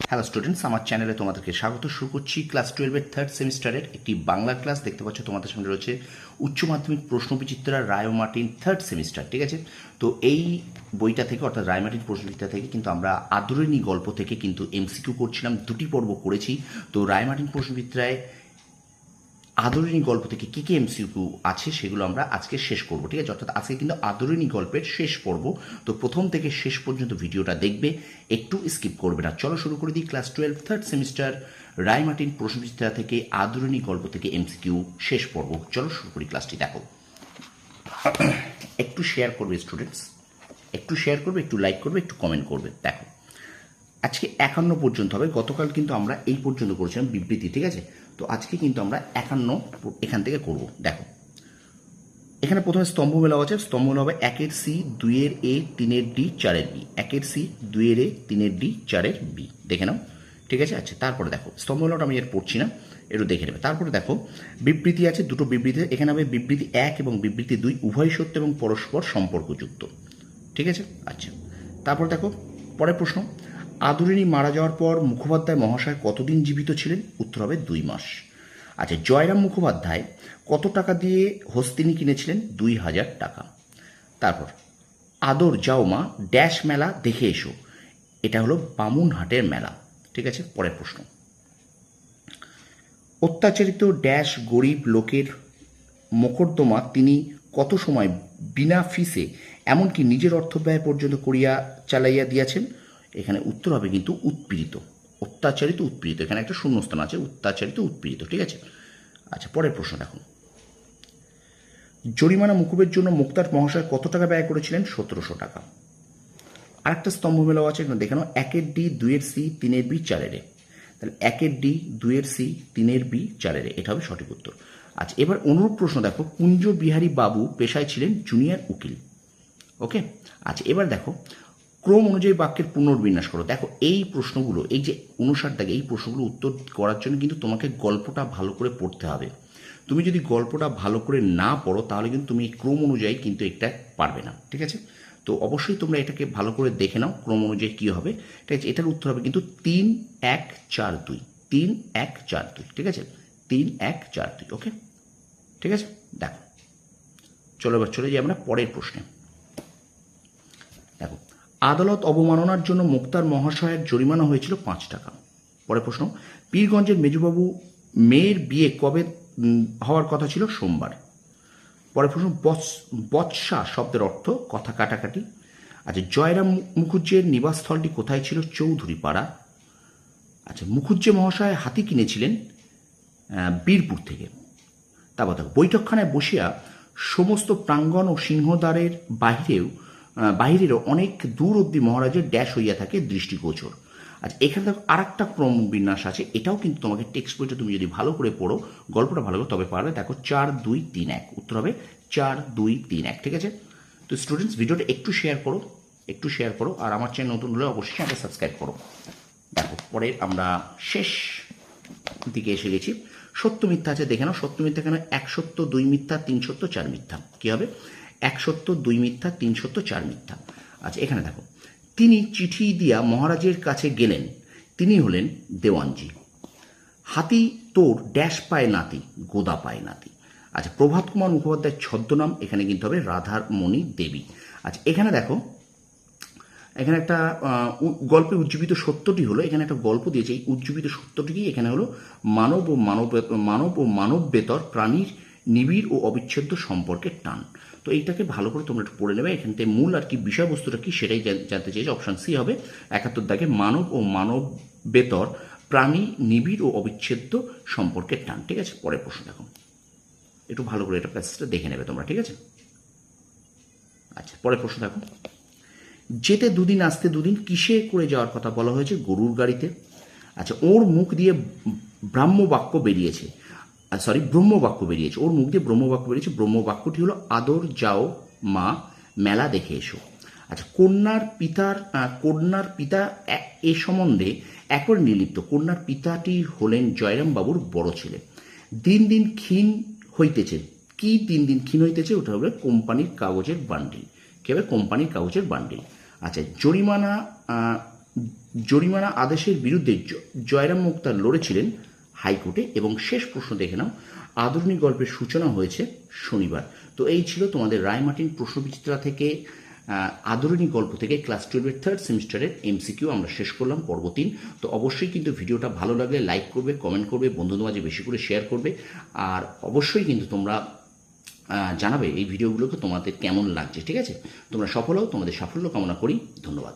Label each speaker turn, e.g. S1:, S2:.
S1: Hello students, আমার চ্যানেলে তোমাদেরকে স্বাগত। শুরু করছি ক্লাস 12-এর থার্ড সেমিস্টারের একটি বাংলার ক্লাস। দেখতে পাচ্ছ তোমাদের সামনে রয়েছে উচ্চ মাধ্যমিক প্রশ্নবিচিত্রা রায় ও মার্টিন থার্ড সেমিস্টার, ঠিক আছে? তো এই বইটা থেকে অর্থাৎ রায় মার্টিন প্রশ্নবিচিত্রা থেকে কিন্তু আমরা আদরিণী গল্প থেকে কিন্তু এমসিকিউ করছিলাম, দুটি পর্ব করেছি। তো রায় মার্টিন প্রশ্নবিচিত্রায় আদরিণী গল্প থেকে কী কী এমসিকিউ আছে সেগুলো আমরা আজকে শেষ করব, ঠিক আছে? অর্থাৎ আজকে কিন্তু আদরিণী গল্পের শেষ পর্ব। তো প্রথম থেকে শেষ পর্যন্ত ভিডিওটা দেখবে, একটু স্কিপ করবে না। চলো শুরু করে দিই ক্লাস 12 থার্ড সেমিস্টার রায় মার্টিন প্রশ্নবিচিত্রা থেকে আদরিণী গল্প থেকে এমসিকিউ শেষ পর্ব। চলো শুরু করি ক্লাসটি। দেখো, একটু শেয়ার করবে স্টুডেন্টস, একটু শেয়ার করবে, একটু লাইক করবে, একটু কমেন্ট করবে। দেখো, আজকে 51 পর্যন্ত হবে। গতকাল কিন্তু আমরা এই পর্যন্ত করেছিলাম বিবৃতি, ঠিক আছে? তো আজকে কিন্তু আমরা 51 এখান থেকে করব। দেখো, এখানে প্রথমে স্তম্ভ মেলাও আছে। স্তম্ভ মেলা হবে 1-এর সি, 2-এর এ, 3-এর ডি, 4-এর বি। 1-এর সি, 2-এর এ, 3-এর ডি, 4-এর বি। দেখে নাও, ঠিক আছে? আচ্ছা, তারপরে দেখো স্তম্ভ মেলাটা আমি এর পড়ছি না, একটু দেখে নেবে। তারপরে দেখো বিবৃতি আছে, দুটো বিবৃতি। এখানে হবে বিবৃতি 1 এবং বিবৃতি 2 উভয় সত্য এবং পরস্পর সম্পর্কযুক্ত, ঠিক আছে? আচ্ছা, তারপর দেখো পরের প্রশ্ন, আদরিণী মারা যাওয়ার পর মুখোপাধ্যায় মহাশয় কতদিন জীবিত ছিলেন? উত্তর হবে 2 মাস। আচ্ছা, জয়রাম মুখোপাধ্যায় কত টাকা দিয়ে হস্তিনী কিনেছিলেন? 2000 টাকা। তারপর আদর যাও মা ড্যাশ মেলা দেখে এসো, এটা হলো বামুনহাটের মেলা, ঠিক আছে? পরের প্রশ্ন, অত্যাচারিত ড্যাশ গরিব লোকের মোকদ্দমা তিনি কত সময় বিনা ফিসে এমনকি নিজের অর্থ ব্যয় পর্যন্ত করিয়া চালাইয়া দিয়াছেন? এখানে উত্তর হবে কিন্তু উৎপীড়িত, অত্যাচারিত উৎপীড়িত। এখানে একটা শূন্যস্থান আছে, অত্যাচারিত উৎপীড়িত, ঠিক আছে? আচ্ছা, পরের প্রশ্ন দেখুন, জরিমানা মুকুবের জন্য মুক্তার মহাশয় কত টাকা ব্যয় করেছিলেন? 1700 টাকা। আরেকটা স্তম্ভ মেলাও আছে, এখানে দেখে নাও, 1-এর ডি, 2-এর সি, 3-এর বি, 4-এর এ। তাহলে 1-এর ডি, 2-এর সি, 3-এর বি, 4-এর এ, এটা হবে সঠিক উত্তর। আচ্ছা, এবার অনুরূপ প্রশ্ন দেখো, কুঞ্জ বিহারী বাবু পেশায় ছিলেন জুনিয়র উকিল। ওকে, আচ্ছা, এবার দেখো ক্রম অনুযায়ী বাক্যের পুনর্বিন্যাস করো। দেখো এই প্রশ্নগুলো, এই যে 59 দাগে, এই প্রশ্নগুলো উত্তর করার জন্য কিন্তু তোমাকে গল্পটা ভালো করে পড়তে হবে। তুমি যদি গল্পটা ভালো করে না পড়ো তাহলে কিন্তু তুমি ক্রম অনুযায়ী কিন্তু এটা পারবে না, ঠিক আছে? তো অবশ্যই তোমরা এটাকে ভালো করে দেখে নাও ক্রম অনুযায়ী কী হবে, ঠিক আছে? এটার উত্তর হবে কিন্তু 3-1-4-2, 3-1-4-2, ঠিক আছে? 3-1-4-2, ওকে, ঠিক আছে? দেখো, চলো এবার চলে যাই আমরা পরের প্রশ্নে। দেখো, আদালত অবমাননার জন্য মুক্তার মহাশয়ের জরিমানা হয়েছিল 5 টাকা। পরের প্রশ্ন, পীরগঞ্জের মেজবাবু মেয়ের বিয়ে কবে হওয়ার কথা ছিল? সোমবার। পরের প্রশ্ন, বৎসা শব্দের অর্থ কথা কাটাকাটি। আচ্ছা, জয়রাম মুখুজ্জের নিবাসস্থলটি কোথায় ছিল? চৌধুরী পাড়া। আচ্ছা, মুখুজ্জে মহাশয় হাতি কিনেছিলেন বীরপুর থেকে। তারপর দেখো, বৈঠকখানায় বসিয়া সমস্ত প্রাঙ্গণ ও সিংহদ্বারের বাহিরেরও অনেক দূর অব্দি মহারাজের ড্যাশ হইয়া থাকে দৃষ্টিগোচর। আচ্ছা, এখানে দেখো আর একটা ক্রম বিন্যাস আছে, এটাও কিন্তু তোমাকে টেক্সট বইটা তুমি যদি ভালো করে পড়ো, গল্পটা ভালো করে, তবে পারবে। দেখো 4-2-3-1, উত্তর হবে 4-2-3-1, ঠিক আছে? তো স্টুডেন্টস, ভিডিওটা একটু শেয়ার করো, একটু শেয়ার করো, আর আমার চ্যানেল নতুন হলে অবশ্যই চ্যানেলটা সাবস্ক্রাইব করো। দেখো, পরে আমরা শেষ দিকে এসে গেছি। সত্য মিথ্যা আছে, দেখে নাও। সত্য মিথ্যা কেন? 1 সত্য, 2 মিথ্যা, 3 সত্য, 4 মিথ্যা। কী হবে? 1 সত্য, 2 মিথ্যা, 3 সত্য, 4 মিথ্যা। আচ্ছা, এখানে দেখো, তিনি চিঠি দিয়া মহারাজের কাছে গেলেন, তিনি হলেন দেওয়ানজি। হাতি তোর ড্যাশ পায় নাতি, গোদা পায় নাতি। আচ্ছা, প্রভাত কুমার মুখোপাধ্যায়ের ছদ্মনাম এখানে কিন্তু হবে রাধারমণি দেবী। আচ্ছা, এখানে দেখো, এখানে একটা গল্পে উজ্জীবিত সত্যটি হলো, এখানে একটা গল্প দিয়েছে, এই উজ্জীবিত সত্যটিকেই এখানে হলো মানব ও মানবেতর প্রাণীর নিবিড় ও অবিচ্ছেদ্য সম্পর্কের টান। তো এইটাকে ভালো করে তোমরা একটু পড়ে নেবে। এখান থেকে মূল আর কি বিষয়বস্তুটা কি সেটাই জানতে চেয়েছে। অপশান সি হবে 71 দাগে, মানব ও মানবেতর প্রাণী নিবিড় ও অবিচ্ছেদ্য সম্পর্কের টান, ঠিক আছে? পরের প্রশ্ন দেখো, একটু ভালো করে এটা প্যাসেজটা দেখে নেবে তোমরা, ঠিক আছে? আচ্ছা, পরের প্রশ্ন দেখো, যেতে দুদিন আসতে দুদিন কিসে করে যাওয়ার কথা বলা হয়েছে? গরুর গাড়িতে। আচ্ছা, ওর মুখ দিয়ে ব্রাহ্মবাক্য বেরিয়েছে, ব্রহ্মবাক্য বেরিয়েছে, ওর মুখ দিয়ে ব্রহ্মবাক্য বেরিয়েছে। ব্রহ্মবাক্যটি হলো আদর যাও মা মেলা দেখে এসো। আচ্ছা, কন্যার পিতা এ সম্বন্ধে একবার নির্লিপ্ত। কন্যার পিতাটি হলেন জয়রাম বাবুর বড় ছেলে। দিন দিন ক্ষীণ হইতেছে। কি দিন দিন ক্ষীণ হইতেছে? ওটা হবে কোম্পানির কাগজের বান্ডিল। কী হবে? কোম্পানির কাগজের বান্ডিল। আচ্ছা, জরিমানা জরিমানা আদেশের বিরুদ্ধে জয়রাম মুক্তার লড়েছিলেন হাইকোর্টে। এবং শেষ প্রশ্ন দেখে নাও, আদরণী গল্পের সূচনা হয়েছে শনিবার। তো এই ছিল তোমাদের রায়মার্টিন প্রশ্নবিচিত্রা থেকে আদরণী গল্প থেকে ক্লাস 12-এর থার্ড সেমিস্টারের এমসিকিউ আমরা শেষ করলাম, পর্ব 3। তো অবশ্যই কিন্তু ভিডিওটা ভালো লাগলে লাইক করবে, কমেন্ট করবে, বন্ধুদের মাঝে বেশি করে শেয়ার করবে। আর অবশ্যই কিন্তু তোমরা জানাবে এই ভিডিওগুলোকে তোমাদের কেমন লাগছে, ঠিক আছে? তোমরা সফল হও, তোমাদের সাফল্য কামনা করি। ধন্যবাদ।